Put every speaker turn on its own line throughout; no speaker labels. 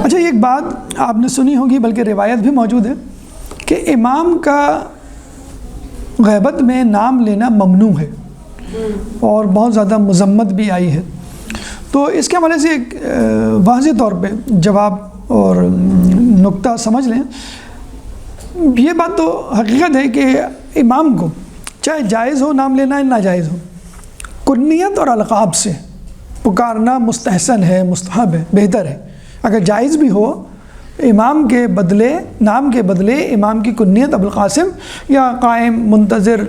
اچھا ایک بات آپ نے سنی ہوگی بلکہ روایت بھی موجود ہے کہ امام کا غیبت میں نام لینا ممنوع ہے اور بہت زیادہ مذمت بھی آئی ہے. تو اس کے حوالے سے ایک واضح طور پہ جواب اور نقطہ سمجھ لیں. یہ بات تو حقیقت ہے کہ امام کو چاہے جائز ہو نام لینا یا ناجائز ہو، کنیت اور القاب سے پکارنا مستحسن ہے، مستحب ہے، بہتر ہے. اگر جائز بھی ہو، امام کے بدلے، نام کے بدلے امام کی کنیت ابوالقاسم یا قائم، منتظر،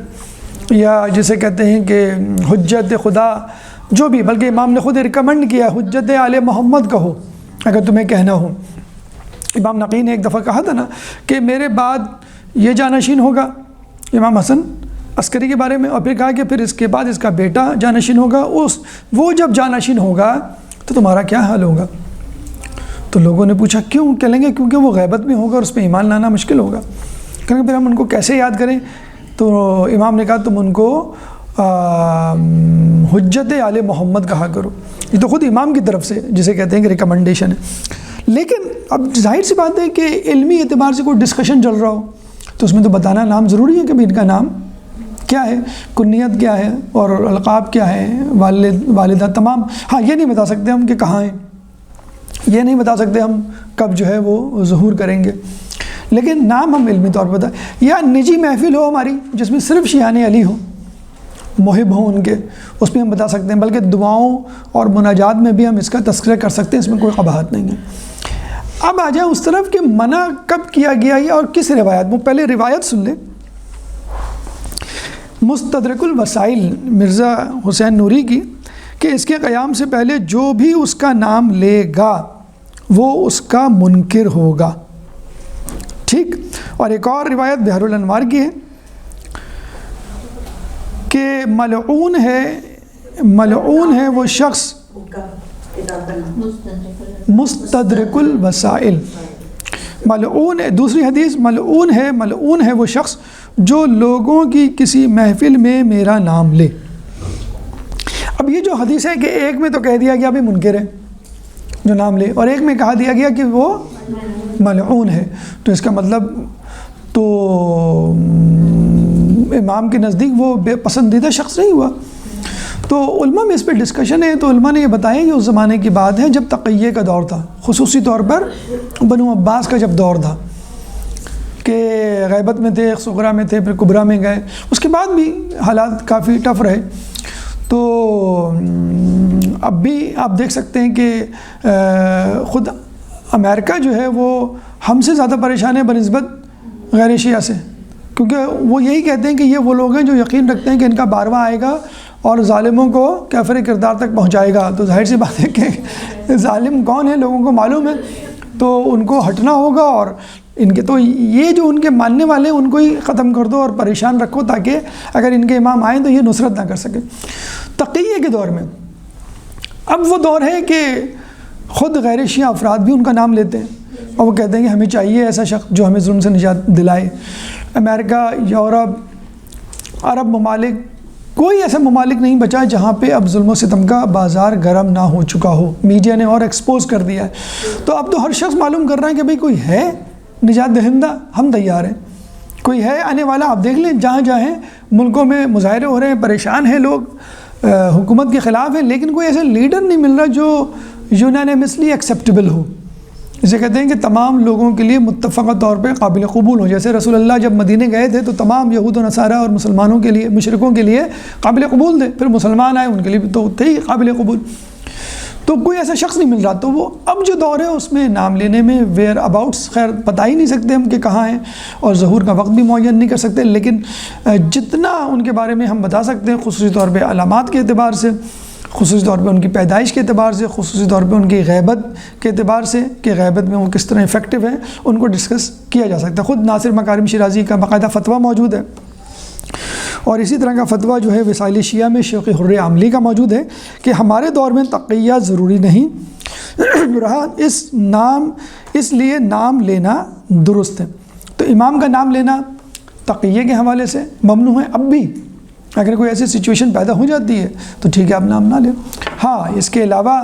یا جسے کہتے ہیں کہ حجت خدا، جو بھی، بلکہ امام نے خود ریکمنڈ کیا حجت آل محمد کہو اگر تمہیں کہنا ہو. امام نقی نے ایک دفعہ کہا تھا نا کہ میرے بعد یہ جانشین ہوگا، امام حسن عسکری کے بارے میں، اور پھر کہا کہ پھر اس کے بعد اس کا بیٹا جانشین ہوگا، وہ جب جانشین ہوگا تو تمہارا کیا حال ہوگا؟ تو لوگوں نے پوچھا کیوں؟ کہہ لیں گے کیونکہ وہ غیبت میں ہوگا اور اس پہ ایمان لانا مشکل ہوگا. کیونکہ پھر ہم ان کو کیسے یاد کریں؟ تو امام نے کہا تم ان کو حجت آل محمد کہا کرو. یہ تو خود امام کی طرف سے جسے کہتے ہیں کہ ریکمنڈیشن ہے. لیکن اب ظاہر سی بات ہے کہ علمی اعتبار سے کوئی ڈسکشن چل رہا ہو تو اس میں تو بتانا نام ضروری ہے کہ ان کا نام کیا ہے، کنیت کیا ہے اور القاب کیا ہے، والد والدہ تمام. ہاں یہ نہیں بتا سکتے ہم کہ کہاں ہیں، یہ نہیں بتا سکتے ہم کب جو ہے وہ ظہور کریں گے، لیکن نام ہم علمی طور پر بتا. یا نجی محفل ہو ہماری جس میں صرف شیعان علی ہو، محب ہوں ان کے، اس میں ہم بتا سکتے ہیں. بلکہ دعاؤں اور مناجات میں بھی ہم اس کا تذکرہ کر سکتے ہیں، اس میں کوئی قباحت نہیں ہے. اب آ جائیں اس طرف کہ منع کب کیا گیا ہے اور کس روایت میں. پہلے روایت سن لیں. مستدرک الوسائل مرزا حسین نوری کی کہ اس کے قیام سے پہلے جو بھی اس کا نام لے گا وہ اس کا منکر ہوگا. ٹھیک. اور ایک اور روایت بحر الانوار کی ہے کہ ملعون ہے وہ شخص مستدرک الوسائل. ملعون ہے، دوسری حدیث ملعون ہے وہ شخص جو لوگوں کی کسی محفل میں میرا نام لے. اب یہ جو حدیث ہے کہ ایک میں تو کہہ دیا گیا بھی منکر ہے جو نام لے، اور ایک میں کہا دیا گیا کہ وہ ملعون ہے، تو اس کا مطلب تو امام کے نزدیک وہ بے پسندیدہ شخص نہیں ہوا. تو علماء میں اس پہ ڈسکشن ہے. تو علماء نے یہ بتایا کہ اس زمانے کی بات ہے جب تقیہ کا دور تھا، خصوصی طور پر بنو عباس کا جب دور تھا کہ غیبت میں تھے، صغرا میں تھے، پھر کبرا میں گئے. اس کے بعد بھی حالات کافی ٹف رہے. تو اب بھی آپ دیکھ سکتے ہیں کہ خود امریکہ جو ہے وہ ہم سے زیادہ پریشان ہے بنسبت غیر شیعہ سے، کیونکہ وہ یہی کہتے ہیں کہ یہ وہ لوگ ہیں جو یقین رکھتے ہیں کہ ان کا 12واں آئے گا اور ظالموں کو کافر کردار تک پہنچائے گا. تو ظاہر سی بات ہے کہ ظالم کون ہے لوگوں کو معلوم ہے، تو ان کو ہٹنا ہوگا. اور ان کے تو یہ جو ان کے ماننے والے ہیں ان کو ہی ختم کر دو اور پریشان رکھو تاکہ اگر ان کے امام آئیں تو یہ نصرت نہ کر سکے. تقیہ کے دور میں اب وہ دور ہے کہ خود غیر شیعہ افراد بھی ان کا نام لیتے ہیں اور وہ کہتے ہیں کہ ہمیں چاہیے ایسا شخص جو ہمیں ظلم سے نجات دلائے. امریکہ، یورپ، عرب ممالک، کوئی ایسا ممالک نہیں بچا جہاں پہ اب ظلم و ستم کا بازار گرم نہ ہو چکا ہو. میڈیا نے اور ایکسپوز کر دیا ہے. تو اب تو ہر شخص معلوم کر رہا ہے کہ بھئی کوئی ہے نجات دہندہ، ہم تیار ہیں. کوئی ہے آنے والا. آپ دیکھ لیں جہاں جہاں ہیں ملکوں میں مظاہرے ہو رہے ہیں، پریشان ہیں لوگ، حکومت کے خلاف ہیں، لیکن کوئی ایسا لیڈر نہیں مل رہا جو یونانیمسلی ایکسیپٹیبل ہو. اسے کہتے ہیں کہ تمام لوگوں کے لیے متفقہ طور پہ قابل قبول ہو. جیسے رسول اللہ جب مدینے گئے تھے تو تمام یہود و نصارہ اور مسلمانوں کے لیے، مشرکوں کے لیے قابل قبول تھے. پھر مسلمان آئے ان کے لیے تو تھے ہی قابل قبول. تو کوئی ایسا شخص نہیں مل رہا. تو وہ اب جو دور ہے اس میں نام لینے میں ویئر اباؤٹس خیر بتا ہی نہیں سکتے ہم کہ کہاں ہیں، اور ظہور کا وقت بھی معین نہیں کر سکتے. لیکن جتنا ان کے بارے میں ہم بتا سکتے ہیں خصوصی طور پہ علامات کے اعتبار سے، خصوصی طور پہ ان کی پیدائش کے اعتبار سے، خصوصی طور پہ ان کی غیبت کے اعتبار سے کہ غیبت میں وہ کس طرح افیکٹو ہیں، ان کو ڈسکس کیا جا سکتا ہے. خود ناصر مکارم شیرازی کا باقاعدہ فتویٰ موجود ہے، اور اسی طرح کا فتویٰ جو ہے وسائل شیعہ میں شیخ حر عاملی کا موجود ہے کہ ہمارے دور میں تقیہ ضروری نہیں رہا، اس لیے نام لینا درست ہے. تو امام کا نام لینا تقیہ کے حوالے سے ممنوع ہے. اب بھی اگر کوئی ایسی سچویشن پیدا ہو جاتی ہے تو ٹھیک ہے آپ نام نہ لیں. ہاں اس کے علاوہ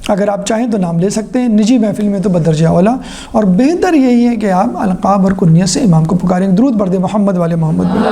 اگر آپ چاہیں تو نام لے سکتے ہیں، نجی محفل میں تو بدرجہ اولا، اور بہتر یہی ہے کہ آپ القاب اور کنیت سے امام کو پکاریں۔ درود پڑھ دیں محمد والے محمد میں۔